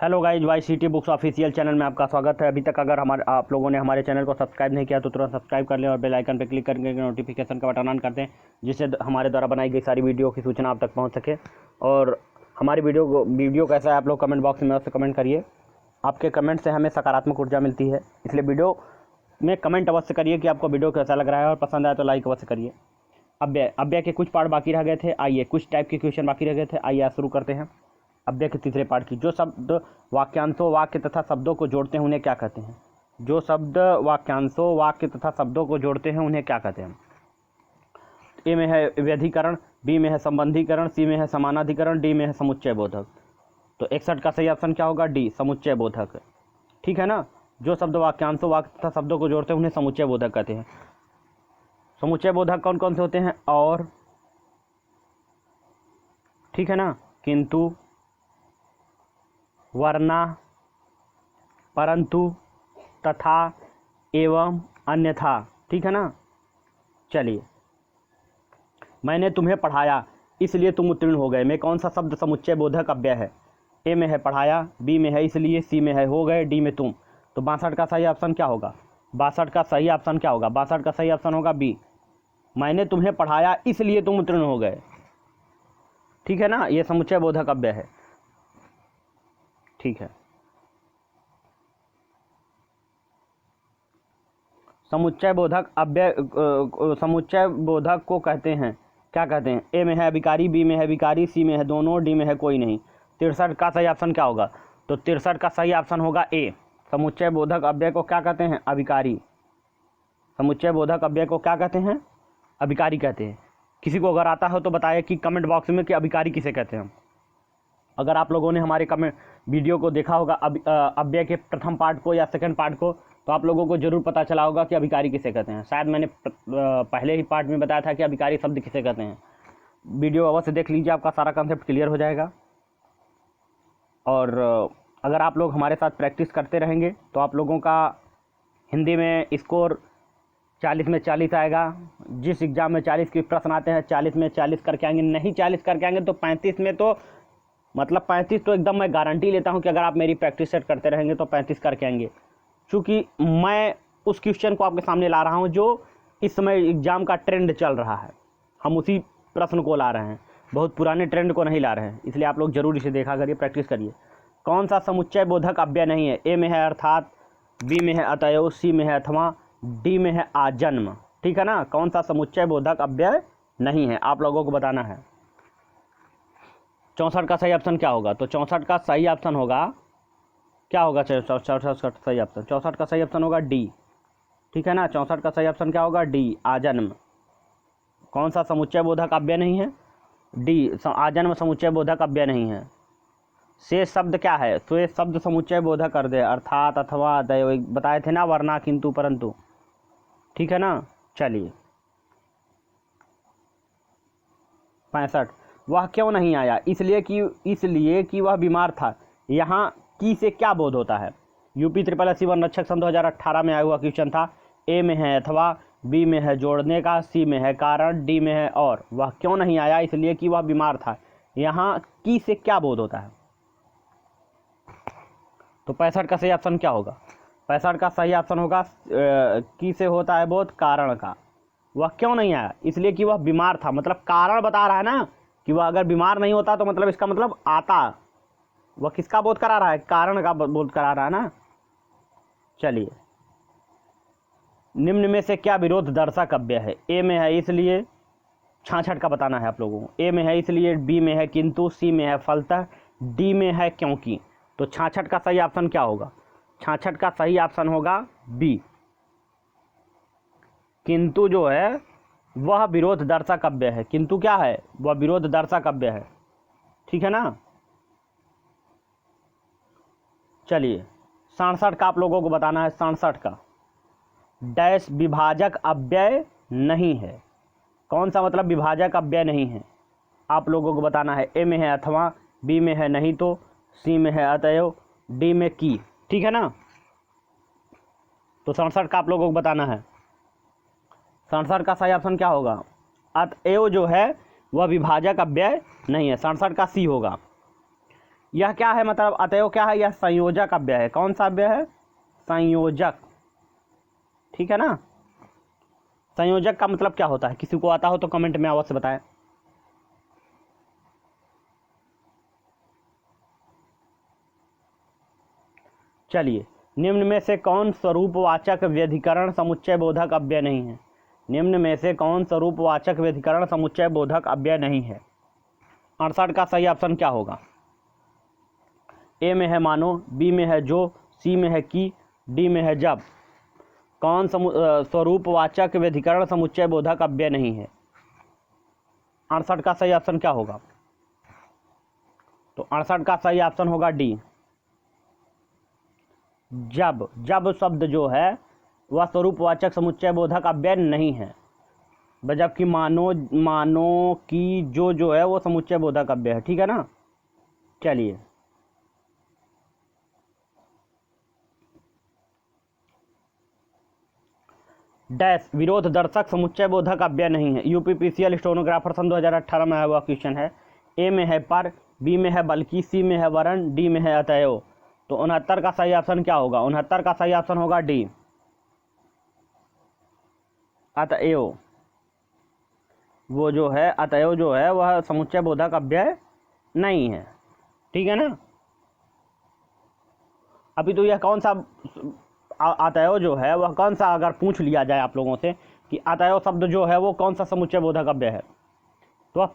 Hello guys, Y C T books official channel में आपका स्वागत है। अभी तक अगर आप लोगों ने हमारे चैनल को सब्सक्राइब नहीं किया तो तुरंत सब्सक्राइब कर लें और बेल आइकन पर क्लिक करके नोटिफिकेशन का बटन ऑन कर दें, जिससे हमारे द्वारा बनाई गई सारी वीडियो की सूचना आप तक पहुंच सके। और हमारी वीडियो कैसा है आप लोग कमेंट बॉक्स में उससे कमेंट करिए। आपके कमेंट से हमें सकारात्मक ऊर्जा मिलती है, इसलिए वीडियो में कमेंट अवश्य करिए कि आपको वीडियो कैसा लग रहा है, और पसंद आए तो लाइक अवश्य करिए। अव्यय के कुछ पार्ट बाकी रह गए थे, आइए कुछ टाइप के क्वेश्चन बाकी रह गए थे, आइए शुरू करते हैं। अव्यय के तीसरे पार्ट की, जो शब्द वाक्यांशों वाक्य तथा शब्दों को जोड़ते हैं उन्हें क्या कहते हैं? जो शब्द वाक्यांशों वाक्य तथा शब्दों को जोड़ते हैं उन्हें क्या कहते हैं? ए में है व्यधिकरण, बी में है संबंधीकरण, सी में है समानाधिकरण, डी में है समुच्चय बोधक। तो 61 का सही ऑप्शन क्या होगा? डी, समुच्चय बोधक। ठीक है ना। जो शब्द वाक्यांशों वाक्य तथा शब्दों को जोड़ते हैं उन्हें समुच्चय बोधक कहते हैं। समुच्चय बोधक कौन कौन से होते हैं? और, ठीक है ना, किंतु, वरना, परंतु, तथा, एवं, अन्यथा। ठीक है ना। चलिए, मैंने तुम्हें पढ़ाया इसलिए तुम उत्तीर्ण हो गए में कौन सा शब्द समुच्चय बोधक अव्यय है? ए में है पढ़ाया, बी में है इसलिए, सी में है हो गए, डी में तुम। तो 62 का सही ऑप्शन क्या होगा? 62 का सही ऑप्शन क्या होगा? 62 का सही ऑप्शन होगा बी, मैंने तुम्हें पढ़ाया इसलिए तुम उत्तीर्ण हो गए। ठीक है ना, ये समुच्चय बोधक अव्यय है। ठीक है। समुच्चय बोधक अव्यय, समुच्चय बोधक को कहते हैं, क्या कहते हैं? ए में है अभिकारी, बी में है विकारी, सी में है दोनों, डी में है कोई नहीं। 63 का सही ऑप्शन क्या होगा? तो 63 का सही ऑप्शन होगा ए, समुच्चय बोधक अव्यय को क्या कहते हैं? अभिकारी। समुच्चय बोधक अव्यय को क्या कहते हैं? अभिकारी कहते हैं। किसी को अगर आता हो तो बताइए कि कमेंट बॉक्स में कि अभिकारी किसे कहते हैं। अगर आप लोगों ने हमारे कमेंट वीडियो को देखा होगा अव्यय के प्रथम पार्ट को या सेकंड पार्ट को, तो आप लोगों को जरूर पता चला होगा कि अभिकारी किसे कहते हैं। शायद मैंने पहले ही पार्ट में बताया था कि अभिकारी शब्द किसे कहते हैं। वीडियो अवश्य देख लीजिए, आपका सारा कॉन्सेप्ट क्लियर हो जाएगा। और अगर आप लोग हमारे साथ प्रैक्टिस करते रहेंगे तो आप लोगों का हिंदी में स्कोर 40 में 40 आएगा। जिस एग्ज़ाम में 40 के प्रश्न आते हैं 40 में 40 करके आएंगे, नहीं 40 करके आएंगे तो 35 में तो मतलब 35 तो एकदम मैं गारंटी लेता हूं कि अगर आप मेरी प्रैक्टिस सेट करते रहेंगे तो 35 करके आएंगे। क्योंकि मैं उस क्वेश्चन को आपके सामने ला रहा हूं जो इस समय एग्ज़ाम का ट्रेंड चल रहा है, हम उसी प्रश्न को ला रहे हैं, बहुत पुराने ट्रेंड को नहीं ला रहे हैं। इसलिए आप लोग जरूर इसे देखा करिए, प्रैक्टिस करिए। कौन सा समुच्चय बोधक अव्यय नहीं है? ए में है अर्थात, बी में है अतएव, सी में है अथवा, डी में है आजन्म। ठीक है ना। कौन सा समुच्चय बोधक अव्यय नहीं है, आप लोगों को बताना है। 64 का सही ऑप्शन क्या होगा? तो 64 का सही ऑप्शन होगा, क्या होगा? 64 का सही ऑप्शन, 64 का सही ऑप्शन होगा डी। ठीक है ना। 64 का सही ऑप्शन क्या होगा? डी, आजन्म। कौन सा समुच्चय बोधक अव्यय नहीं है? डी, आजन्म समुच्चय बोधक अव्यय नहीं है। शेष शब्द क्या है? शेष शब्द समुच्चय बोधक कर दे, अर्थात, अथवा, अतएव, बताए थे ना, वरना, किंतु, परंतु। ठीक है ना। चलिए, 65, वह क्यों नहीं आया? इसलिए कि वह बीमार था। यहाँ की से क्या बोध होता है? यूपी SSC वन रक्षक सन 2018 में आया हुआ क्वेश्चन था। ए में है अथवा, बी में है जोड़ने का, सी में है कारण, डी में है और। वह क्यों नहीं आया? इसलिए कि वह बीमार था। यहाँ की से क्या बोध होता है? तो 65 का सही ऑप्शन क्या होगा? 65 का सही ऑप्शन होगा की से होता है बोध कारण का। वह क्यों नहीं आया? इसलिए कि वह बीमार था, मतलब कारण बता रहा है ना कि वह अगर बीमार नहीं होता तो मतलब इसका मतलब आता। वह किसका बोध करा रहा है? कारण का बोध करा रहा है ना। चलिए, निम्न में से क्या विरोध दर्शक अव्यय है? ए में है इसलिए, 66 का बताना है आप लोगों को। ए में है इसलिए, बी में है किंतु, सी में है फलतः, डी में है क्योंकि। तो 66 का सही ऑप्शन क्या होगा? 66 का सही ऑप्शन होगा बी, किंतु जो है वह विरोध दर्शक अव्यय है। किंतु क्या है? वह विरोध दर्शक अव्यय है। ठीक है ना। चलिए, 67 का आप लोगों को बताना है। 67 का, डैश विभाजक अव्यय नहीं है। कौन सा मतलब विभाजक अव्यय नहीं है? आप लोगों को बताना है। ए में है अथवा, बी में है नहीं तो, सी में है अतएव, डी में की। ठीक है ना। तो 67 का आप लोगों को बताना है। 67 का सही ऑप्शन क्या होगा? अतएव जो है वह विभाजक अव्यय नहीं है। 67 का सी होगा। यह क्या है, मतलब अतएव क्या है, यह संयोजक अव्यय है। कौन सा अव्यय है, संयोजक, ठीक है ना। संयोजक का मतलब क्या होता है, किसी को आता हो तो कमेंट में अवश्य बताएं। चलिए, निम्न में से कौन स्वरूपवाचक व्यधिकरण समुच्चय बोधक अव्यय नहीं है। निम्न में से कौन स्वरूपवाचक व्यधिकरण समुच्चय बोधक अव्यय नहीं है। 68 का सही ऑप्शन क्या होगा। ए में है मानो, बी में है जो, सी में है कि, डी में है जब। कौन स्वरूपवाचक व्यधिकरण समुच्चय बोधक अव्यय नहीं है। 68 का सही ऑप्शन क्या होगा। तो 68 का सही ऑप्शन होगा डी, जब। जब शब्द जो है वह स्वरूपवाचक समुच्चय बोधक अव्यय नहीं है, जबकि मानो, मानो की जो है वो समुच्चय बोधक अव्यय है, ठीक है ना। चलिए, डैश विरोध दर्शक समुच्चय बोधक अव्यय नहीं है। यूपीपीसीएल स्टेनोग्राफर सन 2018 में आया हुआ क्वेश्चन है। ए में है पर, बी में है बल्कि, सी में है वरन, डी में है अतएव। तो 69 का सही ऑप्शन क्या होगा। 69 का सही ऑप्शन होगा डी, अतएव। वो जो है अतएव जो है वह समुच्चय बोधक अव्यय नहीं है, ठीक है ना। अभी तो यह कौन सा अतएव जो है वह कौन सा, अगर पूछ लिया जाए आप लोगों से कि अतएव शब्द जो है वो कौन सा समुच्चय बोधक अव्यय है, तो वह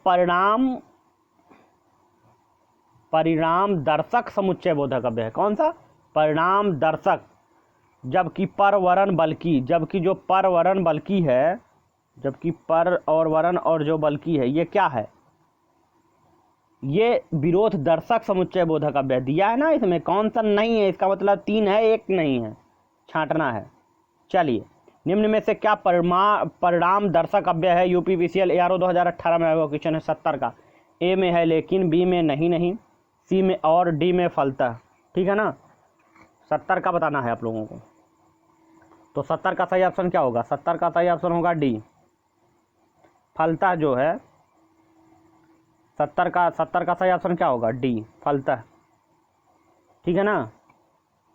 परिणाम दर्शक समुच्चय बोधक अव्यय है। कौन सा, परिणाम दर्शक। जबकि पर वरन बल्कि, जबकि जो पर वरन बल्कि है, जबकि पर और वरन और जो बल्कि है, ये क्या है, ये विरोध दर्शक समुच्चय बोधक अव्यय दिया है ना। इसमें कौन सा नहीं है, इसका मतलब 3 है, 1 नहीं है, छांटना है। चलिए, निम्न में से क्या परिणाम दर्शक अव्यय है। यूपीपीसीएल एआरओ 2018 में आया हुआ क्वेश्चन है 70 का। ए में है लेकिन, बी में नहीं, सी में और, डी में फलतः, ठीक है ना। 70 का बताना है आप लोगों को। तो 70 का सही ऑप्शन क्या होगा। 70 का सही ऑप्शन होगा डी, फलतः जो है। 70 का सही ऑप्शन क्या होगा, डी, फलतः, ठीक है ना।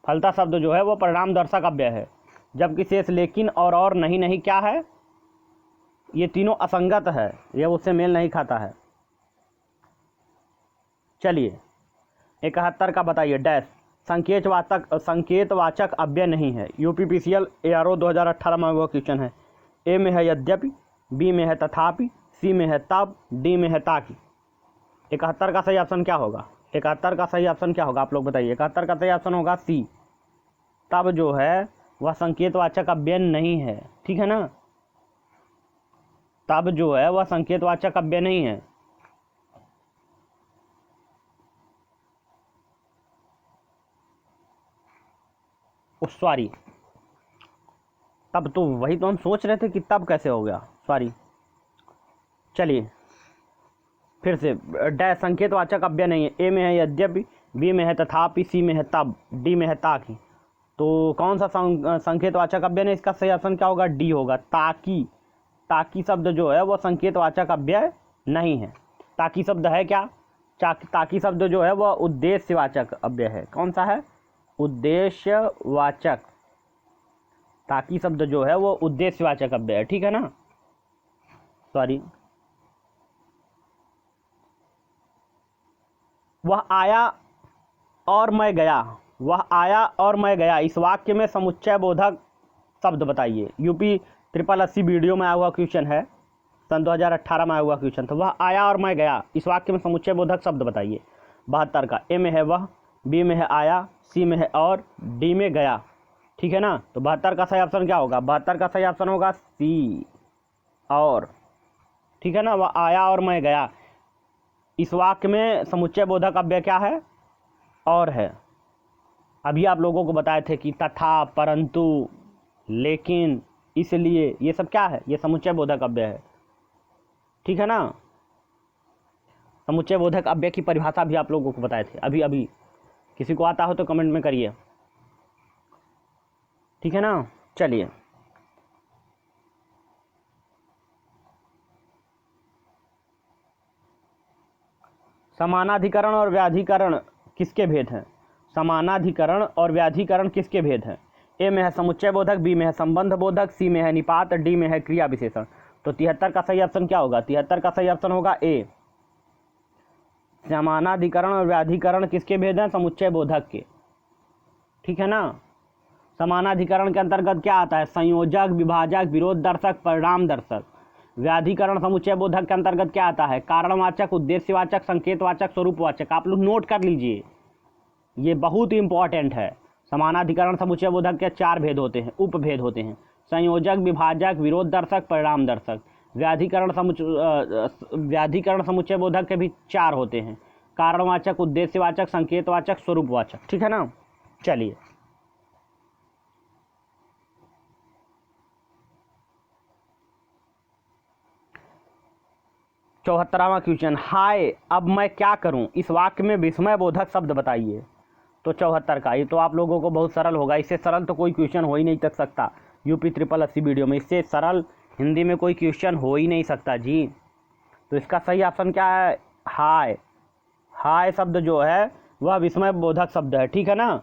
फलतः शब्द जो है वो परिणाम दर्शक अव्यय है, जबकि शेष लेकिन और नहीं क्या है, ये तीनों असंगत है, ये उससे मेल नहीं खाता है। चलिए, 71 का बताइए। डैश संकेतवाचक अव्यय नहीं है। यूपीपीसीएल एआरओ 2018 में वो क्वेश्चन है। ए में है यद्यपि, बी में है तथापि, सी में है तब, डी में है ताकि। 71 का सही ऑप्शन क्या होगा। 71 का सही ऑप्शन क्या होगा, आप लोग बताइए। 71 का सही ऑप्शन होगा सी, तब जो है वह संकेतवाचक अव्यय नहीं है, ठीक है ना। तब जो है वह संकेतवाचक अव्यय नहीं है। सॉरी, तब तो वही तो हम सोच रहे थे कि तब कैसे हो गया, सॉरी। चलिए फिर से, डैश संकेतवाचक अव्यय नहीं है। ए में है यद्यपि, बी में है तथापि, सी में है तब, डी में है ताकि। तो कौन सा संकेतवाचक अव्यय नहीं, इसका सही ऑप्शन क्या होगा, डी होगा, ताकि। ताकि शब्द जो है वह संकेतवाचक अव्यय नहीं है। ताकि शब्द है क्या, ताकि शब्द जो है वह उद्देश्यवाचक अव्यय है। कौन सा है, उद्देश्यवाचक। ताकि शब्द जो है वो उद्देश्यवाचक अव्यय है, ठीक है ना। सॉरी, वह आया और मैं गया, वह आया और मैं गया, इस वाक्य में समुच्चय बोधक शब्द बताइए। यूपी 8080 वीडियो में आया हुआ क्वेश्चन है, सन 2018 में आया हुआ क्वेश्चन था। वह आया और मैं गया, इस वाक्य में समुच्चय बोधक शब्द बताइए। 72 का। ए में है वह, बी में है आया, सी में है और, डी में गया, ठीक है ना। तो 72 का सही ऑप्शन क्या होगा। 72 का सही ऑप्शन होगा सी, और, ठीक है ना। वह आया और मैं गया, इस वाक्य में समुच्चय बोधक अव्यय क्या है, और है। अभी आप लोगों को बताए थे कि तथा, परंतु, लेकिन, इसलिए, ये सब क्या है, ये समुच्चय बोधक अव्यय है, ठीक है ना। समुच्चय बोधक अव्यय की परिभाषा भी आप लोगों को बताए थे अभी। किसी को आता हो तो कमेंट में करिए, ठीक है ना। चलिए, समानाधिकरण और व्याधिकरण किसके भेद हैं? समानाधिकरण और व्याधिकरण किसके भेद हैं? ए में है समुच्चय बोधक, बी में है संबंध बोधक, सी में है निपात, डी में है क्रिया विशेषण। तो 73 का सही ऑप्शन क्या होगा? 73 का सही ऑप्शन होगा ए। समानाधिकरण और व्याधिकरण किसके भेद हैं? समुच्चय बोधक के। ठीक है ना। समानाधिकरण के अंतर्गत क्या आता है? संयोजक, विभाजक, विरोध दर्शक, परिणाम दर्शक। व्याधिकरण समुच्चय बोधक के अंतर्गत क्या आता है? कारणवाचक, उद्देश्यवाचक, संकेतवाचक, स्वरूपवाचक। आप लोग नोट कर लीजिए, ये बहुत इंपॉर्टेंट है। समानाधिकरण समुच्चय बोधक के 4 भेद होते हैं, उपभेद होते हैं। संयोजक, विभाजक, विरोध दर्शक, परिणाम दर्शक। व्याधिकरण समुच्चय बोधक के भी 4 होते हैं, कारणवाचक, उद्देश्यवाचक, संकेतवाचक, स्वरूपवाचक। ठीक है ना। चलिए, चौहत्तरवां क्वेश्चन, हाय अब मैं क्या करूं, इस वाक्य में विस्मय बोधक शब्द बताइए। तो 74 का, ये तो आप लोगों को बहुत सरल होगा, इससे सरल तो कोई क्वेश्चन हो ही नहीं तक सकता यूपी 80 वीडियो में, इससे सरल हिंदी में कोई क्वेश्चन हो ही नहीं सकता जी। तो इसका सही ऑप्शन क्या है? हाय। हाय शब्द जो है वह विस्मय बोधक शब्द है। ठीक है ना।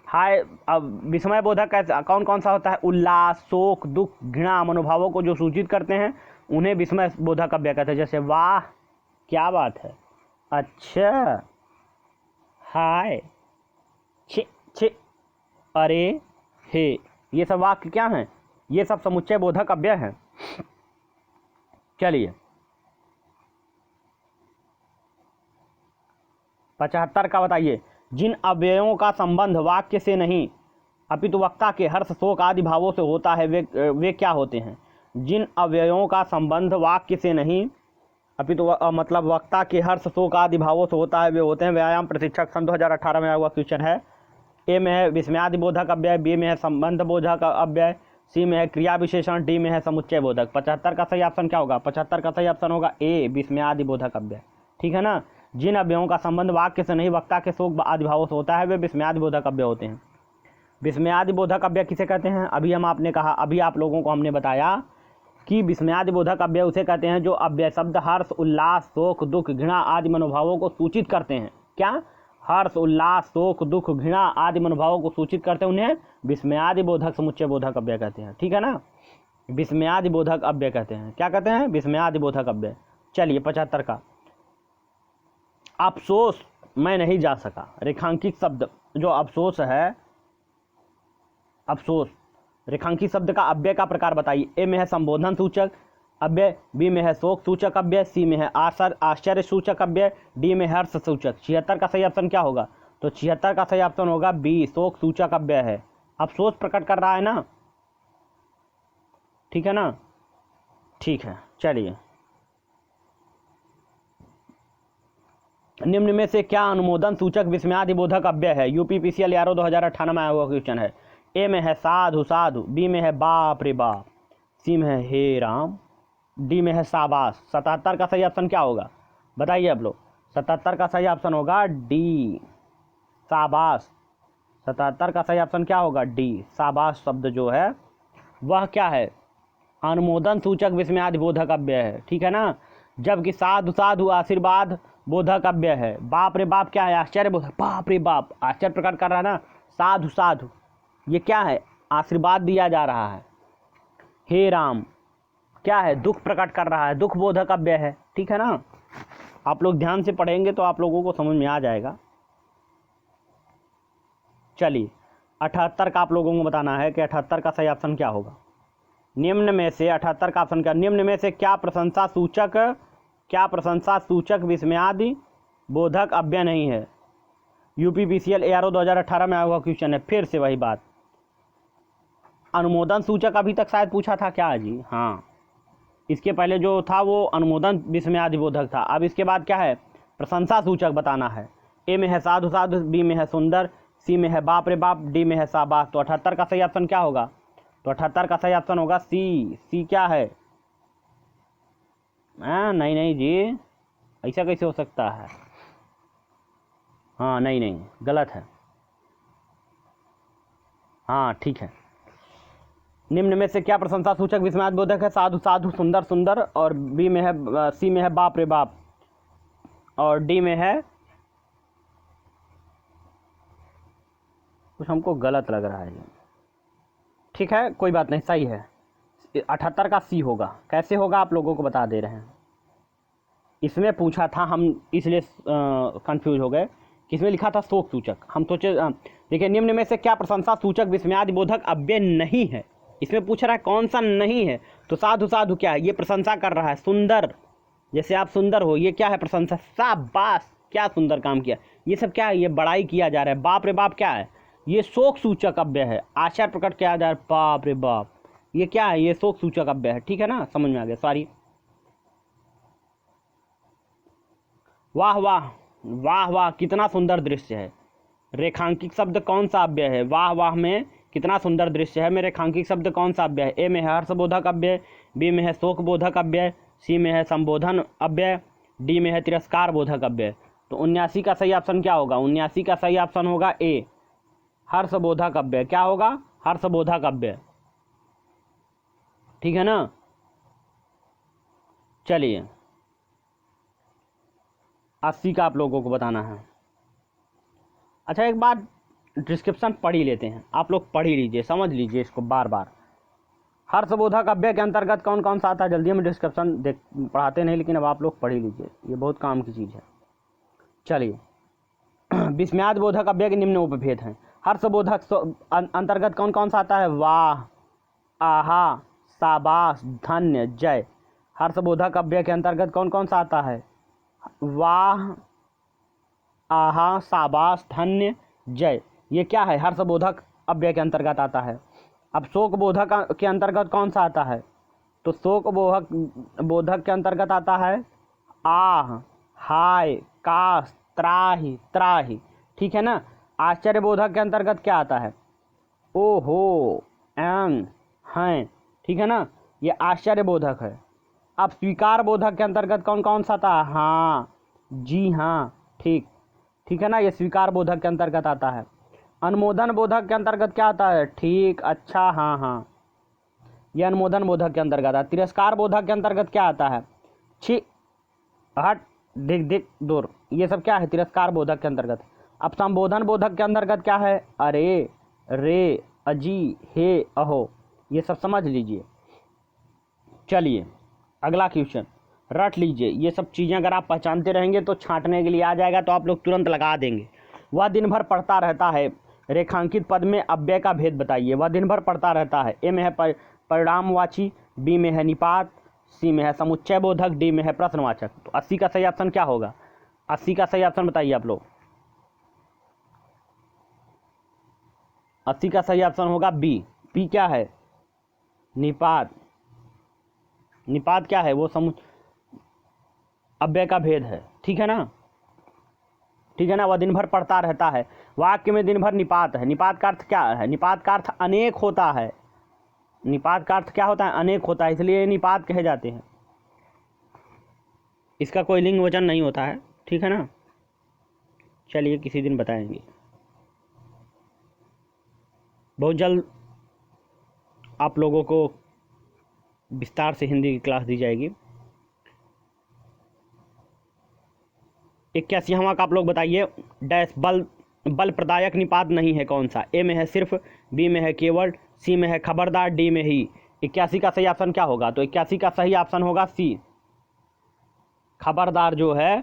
हाय, अब विस्मय बोधक कौन कौन सा होता है? उल्लास, शोक, दुख, घृणा मनोभावों को जो सूचित करते हैं उन्हें विस्मय बोधक अव्यय कहते हैं। जैसे वाह, क्या बात है, अच्छा, हाय, छे छे, अरे, हे, ये सब वाक्य क्या हैं? ये सब समुच्चय बोधक अव्यय हैं। चलिए, 75 का बताइए, जिन अव्ययों का संबंध वाक्य से नहीं अपितु वक्ता के हर्ष, शोक आदि भावों से होता है वे क्या होते हैं? जिन अव्ययों का संबंध वाक्य से नहीं अपितु मतलब वक्ता के हर्ष, शोक आदि भावों से होता है वे होते हैं व्यायाम प्रशिक्षक। सन 2018 में आया हुआ क्वेश्चन है। ए में है विस्मयादि बोधक अव्यय, बी में है संबंध बोधक अव्यय, सी में है क्रिया विशेषण, डी में है समुच्चय बोधक। 75 का सही ऑप्शन क्या होगा? 75 का सही ऑप्शन होगा ए, विस्मयादि बोधक अव्यय। ठीक है ना। जिन अव्ययों का संबंध वाक्य से नहीं वक्ता के शोक आदि भावों से होता है वे विस्मयादि बोधक अव्यय होते हैं। विस्मयादि बोधक अव्यय किसे कहते हैं? अभी आप लोगों को हमने बताया कि विस्मयादि बोधक अव्यय उसे कहते हैं जो अव्यय शब्द हर्ष, उल्लास, शोक, दुख, घृणा आदि मनोभावों को सूचित करते हैं। क्या? हर्ष, उल्लास, शोक, दुख, घृणा आदि मनोभावों को सूचित करते हैं, उन्हें विस्मयादि बोधक समुच्चय बोधक अव्यय कहते हैं। ठीक है ना। विस्मयादि बोधक अव्यय कहते हैं। क्या कहते हैं? विस्मयादि बोधक अव्यय। चलिए, 75 का, अफसोस मैं नहीं जा सका। रेखांकित शब्द जो अफसोस है, अफसोस रेखांकित शब्द का अव्यय का प्रकार बताइए। ए में है संबोधन सूचक अव्यय, बी में है शोक सूचक अव्यय, सी में है आश्चर्य सूचक अव्यय, डी में हर्ष सूचक। 76 का सही ऑप्शन क्या होगा? तो 76 का सही ऑप्शन होगा बी, शोक सूचक अव्यय है। अफसोस प्रकट कर रहा है ना। ठीक है ना। ठीक है, चलिए, निम्न में से क्या अनुमोदन सूचक विस्मयादि बोधक अव्यय है? यूपी पीसीएल यारो 2018 में आया हुआ क्वेश्चन है। ए में है साधु साधु, बी में है बाप रे बाप, सी में है हे राम, डी में है शाबाश। 77 का सही ऑप्शन क्या होगा? बताइए आप लोग। 77 का सही ऑप्शन होगा डी, शाबाश। 77 का सही ऑप्शन क्या होगा? डी, शाबाश शब्द जो है वह क्या है? अनुमोदन सूचक विस्मयादि बोधक अव्यय है। ठीक है ना। जबकि साधु साधु आशीर्वाद बोधक अव्यय है। बाप रे बाप क्या है? आश्चर्य बोधक। बाप रे बाप आश्चर्य प्रकट कर रहा है ना। साधु साधु ये क्या है? आशीर्वाद दिया जा रहा है। हे राम क्या है? दुख प्रकट कर रहा है, दुख बोधक अव्यय है। ठीक है ना। आप लोग ध्यान से पढ़ेंगे तो आप लोगों को समझ में आ जाएगा। चलिए, 78 का आप लोगों को बताना है कि 78 का सही ऑप्शन क्या होगा। निम्न में से 78 का ऑप्शन क्या? निम्न में से क्या प्रशंसा सूचक विस्मयादि बोधक अव्यय नहीं है? यूपी पीसीएल एआरओ 2018 में आया हुआ क्वेश्चन है। फिर से वही बात, अनुमोदन सूचक अभी तक शायद पूछा था क्या जी? हाँ, इसके पहले जो था वो अनुमोदन विस्मयादि बोधक था। अब इसके बाद क्या है? प्रशंसा सूचक बताना है। ए में है साधु साधु, बी में है सुंदर, सी में है बाप रे बाप, डी में है शाबाश। तो 78 का सही ऑप्शन क्या होगा? तो 78 का सही ऑप्शन होगा सी। सी क्या है? नहीं नहीं जी, ऐसा कैसे हो सकता है? हाँ नहीं, गलत है। हाँ ठीक है। निम्न में से क्या प्रशंसा सूचक विस्मयादि बोधक है? साधु साधु, सुंदर सुंदर, और बी में है सी में है बाप रे बाप, और डी में है कुछ हमको गलत लग रहा है ये। ठीक है, कोई बात नहीं, सही है। 78 का सी होगा। कैसे होगा आप लोगों को बता दे रहे हैं। इसमें पूछा था, हम इसलिए कंफ्यूज हो गए कि इसमें लिखा था शोक सूचक। हम सोचे देखिए, निम्न में से क्या प्रशंसा सूचक विस्मयादि बोधक अव्यय नहीं है। इसमें पूछ रहा है कौन सा नहीं है, तो साधु साधु क्या है, ये प्रशंसा कर रहा है। सुंदर, जैसे आप सुंदर हो, ये क्या है, प्रशंसा। शाबाश, क्या सुंदर काम किया, ये सब क्या है, ये बड़ाई किया जा रहा है। बाप रे बाप क्या है, ये शोक सूचक अव्यय है। आश्चर्य प्रकट किया जा रहा है, बाप रे बाप, ये क्या है, ये शोक सूचक अव्यय है। ठीक है ना, समझ में आ गया, सॉरी। वाह वाह, वाह वाह, कितना सुंदर दृश्य है। रेखांकित शब्द कौन सा अव्यय है, वाह वाह में कितना सुंदर दृश्य है में रेखांकित शब्द कौन सा अव्यय है। ए में है हर्षबोधक अव्यय, बी में है शोक बोधक अव्यय, सी में है संबोधन अव्यय, डी में है तिरस्कार बोधक अव्यय। तो 79 का सही ऑप्शन क्या होगा, 79 का सही ऑप्शन होगा ए, हर्षबोधक अव्यय। क्या होगा, हर्षबोधक अव्यय। ठीक है ना, चलिए 80 का आप लोगों को बताना है। अच्छा, एक बात डिस्क्रिप्शन पढ़ ही लेते हैं, आप लोग पढ़ ही लीजिए, समझ लीजिए इसको बार बार। हर्षबोधक अव्यय के अंतर्गत कौन कौन सा आता है, जल्दी हम डिस्क्रिप्शन पढ़ाते नहीं, लेकिन अब आप लोग पढ़ ही लीजिए, ये बहुत काम की चीज़ है। चलिए विस्मयाद बोधक अव्यय के निम्न उपभेद हैं। हर्षबोधक अंतर्गत कौन कौन सा आता है, वाह, आहा, शाबाश, धन्य, जय। हर्षबोधक अव्यय के अंतर्गत कौन कौन सा आता है, वाह, आहा, शाबाश, धन्य, जय। ये क्या है, हर्षबोधक अव्यय के अंतर्गत आता है। अब शोक बोधक के अंतर्गत कौन सा आता है, तो शोक बोधक के अंतर्गत आता है आह, हाय, काश, त्राहि, त्राहि। ठीक है ना। आश्चर्य बोधक के अंतर्गत क्या आता है, ओहो, एन, हैं। ठीक है ना, ये आश्चर्य बोधक है। अब स्वीकार बोधक के अंतर्गत कौन कौन सा आता है, हाँ, जी हाँ, ठीक। ठीक है ना, ये स्वीकार बोधक के अंतर्गत आता है। अनुमोदन बोधक के अंतर्गत क्या आता है, ठीक, अच्छा, हाँ हाँ, ये अनुमोदन बोधक के अंतर्गत आता है। तिरस्कार बोधक के अंतर्गत क्या आता है, छी, हट, दिख दिख, दूर, ये सब क्या है, तिरस्कार बोधक के अंतर्गत। अब संबोधन बोधक के अंतर्गत क्या है, अरे, रे, अजी, हे, अहो, ये सब समझ लीजिए। चलिए अगला क्वेश्चन रट लीजिए, ये सब चीज़ें अगर आप पहचानते रहेंगे तो छांटने के लिए आ जाएगा, तो आप लोग तुरंत लगा देंगे। वह दिन भर पढ़ता रहता है, रेखांकित पद में अव्यय का भेद बताइए। वह दिन भर पढ़ता रहता है, ए में है परिणामवाची, बी में है निपात, सी में है समुच्चय बोधक, डी में है प्रश्नवाचक। तो 80 का सही ऑप्शन क्या होगा, 80 का सही ऑप्शन बताइए आप लोग। 80 का सही ऑप्शन होगा बी। बी क्या है, निपात। निपात क्या है, वो अव्यय का भेद है। ठीक है ना, ठीक है ना। वह दिन भर पढ़ता रहता है, वाक्य में दिन भर निपात है। निपात का अर्थ क्या है, निपात का अर्थ अनेक होता है। निपात का अर्थ क्या होता है, अनेक होता है, इसलिए निपात कहे जाते हैं। इसका कोई लिंग वचन नहीं होता है। ठीक है ना, चलिए किसी दिन बताएंगे, बहुत जल्द आप लोगों को विस्तार से हिंदी की क्लास दी जाएगी। 81वां का आप लोग बताइए। डैश बल प्रदायक निपात नहीं है कौन सा, ए में है सिर्फ, बी में है केवल, सी में है खबरदार, डी में ही। 81 का सही ऑप्शन क्या होगा, तो 81 का सही ऑप्शन होगा सी, खबरदार जो है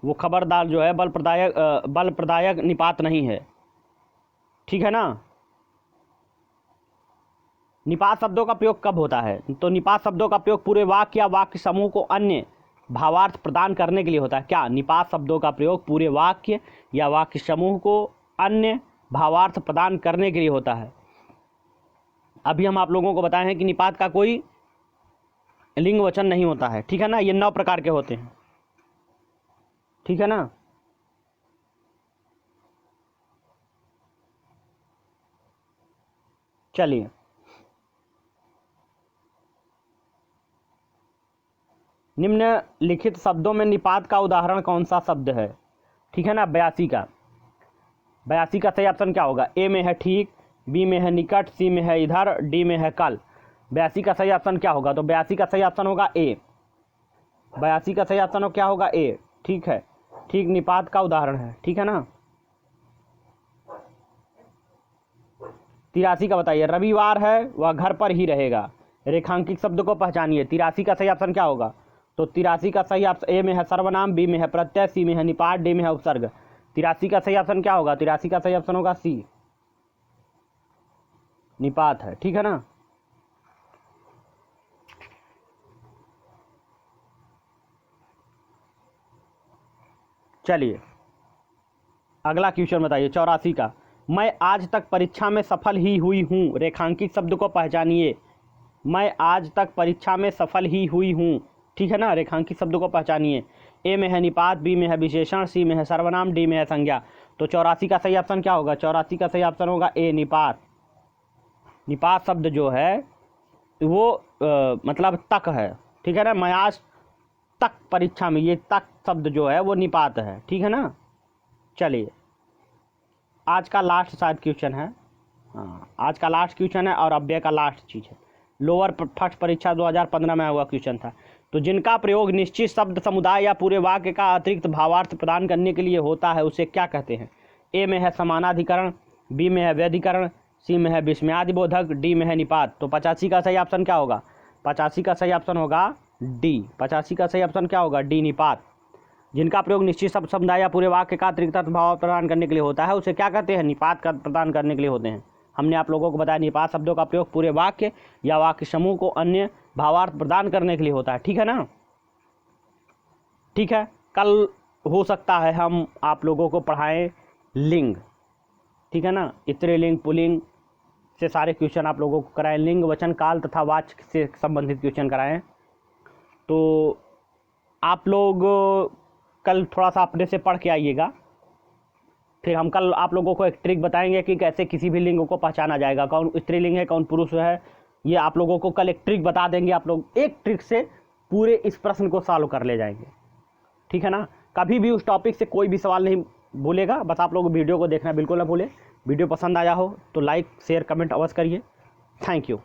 वो खबरदार जो है बल प्रदायक निपात नहीं है। ठीक है ना। निपात शब्दों का प्रयोग कब होता है, तो निपात शब्दों का प्रयोग पूरे वाक्य या वाक्य समूह को अन्य भावार्थ प्रदान करने के लिए होता है। क्या, निपात शब्दों का प्रयोग पूरे वाक्य या वाक्य समूह को अन्य भावार्थ प्रदान करने के लिए होता है। अभी हम आप लोगों को बताए हैं कि निपात का कोई लिंग वचन नहीं होता है। ठीक है ना, ये 9 प्रकार के होते हैं। ठीक है ना। चलिए निम्नलिखित शब्दों में निपात का उदाहरण कौन सा शब्द है। ठीक है ना, 82 का। 82 का सही ऑप्शन क्या होगा, ए में है ठीक, बी में है निकट, सी में है इधर, डी में है कल। 82 का सही ऑप्शन क्या होगा, तो 82 का सही ऑप्शन होगा ए। 82 का सही ऑप्शन क्या होगा, ए। ठीक है, ठीक, निपात का उदाहरण है। ठीक है ना। 83 का बताइए। रविवार है वह घर पर ही रहेगा। रेखांकित शब्द को पहचानिए। 83 का सही ऑप्शन क्या होगा? तो 83 का सही ऑप्शन ए में है सर्वनाम, बी में है प्रत्यय, सी में है निपात, डी में है उपसर्ग। 83 का सही ऑप्शन क्या होगा? 83 का सही ऑप्शन होगा सी, निपात है। ठीक है ना। चलिए अगला क्वेश्चन बताइए 84 का। मैं आज तक परीक्षा में सफल ही हुई हूँ। रेखांकित शब्द को पहचानिए। मैं आज तक परीक्षा में सफल ही हुई हूँ। ठीक है ना। रेखांकित शब्द को पहचानिए। ए में है निपात, बी में है विशेषण, सी में है सर्वनाम, डी में है संज्ञा। तो 84 का सही ऑप्शन क्या होगा? 84 का सही ऑप्शन होगा ए, निपात। निपात शब्द जो है वो मतलब तक है। ठीक है ना। मैं आज तक परीक्षा में, ये तक शब्द जो है वो निपात है। ठीक है ना। चलिए आज का लास्ट शायद क्वेश्चन है। हाँ आज का लास्ट क्वेश्चन है और अव्यय का लास्ट चीज़ है। लोअर फर्स्ट परीक्षा 2015 में हुआ क्वेश्चन था। तो जिनका प्रयोग निश्चित शब्द समुदाय या पूरे वाक्य का अतिरिक्त भावार्थ प्रदान करने के लिए होता है उसे क्या कहते हैं? ए में है समानाधिकरण, बी में है व्यधिकरण, सी में है विस्मयादिबोधक, डी में है निपात। तो 85 का सही ऑप्शन क्या होगा? 85 का सही ऑप्शन होगा डी। 85 का सही ऑप्शन क्या होगा? डी, निपात। जिनका प्रयोग निश्चित शब्द समुदाय या पूरे वाक्य का अतिरिक्त भाव प्रदान करने के लिए होता है उसे क्या कहते हैं? निपात का प्रदान करने के लिए होते हैं। हमने आप लोगों को बताया निपात शब्दों का प्रयोग पूरे वाक्य या वाक्य समूह को अन्य भावार्थ प्रदान करने के लिए होता है। ठीक है ना। ठीक है। कल हो सकता है हम आप लोगों को पढ़ाएं लिंग। ठीक है ना। स्त्रीलिंग, पुल्लिंग से सारे क्वेश्चन आप लोगों को कराएं। लिंग, वचन, काल तथा वाच्य से संबंधित क्वेश्चन कराएं। तो आप लोग कल थोड़ा सा अपने से पढ़ के आइएगा। फिर हम कल आप लोगों को एक ट्रिक बताएंगे कि कैसे किसी भी लिंग को पहचाना जाएगा, कौन स्त्रीलिंग है कौन पुरुष है। ये आप लोगों को कल एक ट्रिक बता देंगे। आप लोग एक ट्रिक से पूरे इस प्रश्न को सॉल्व कर ले जाएंगे। ठीक है ना। कभी भी उस टॉपिक से कोई भी सवाल नहीं भूलेगा। बस आप लोग वीडियो को देखना बिल्कुल ना भूलें। वीडियो पसंद आया हो तो लाइक शेयर कमेंट अवश्य करिए। Thank you.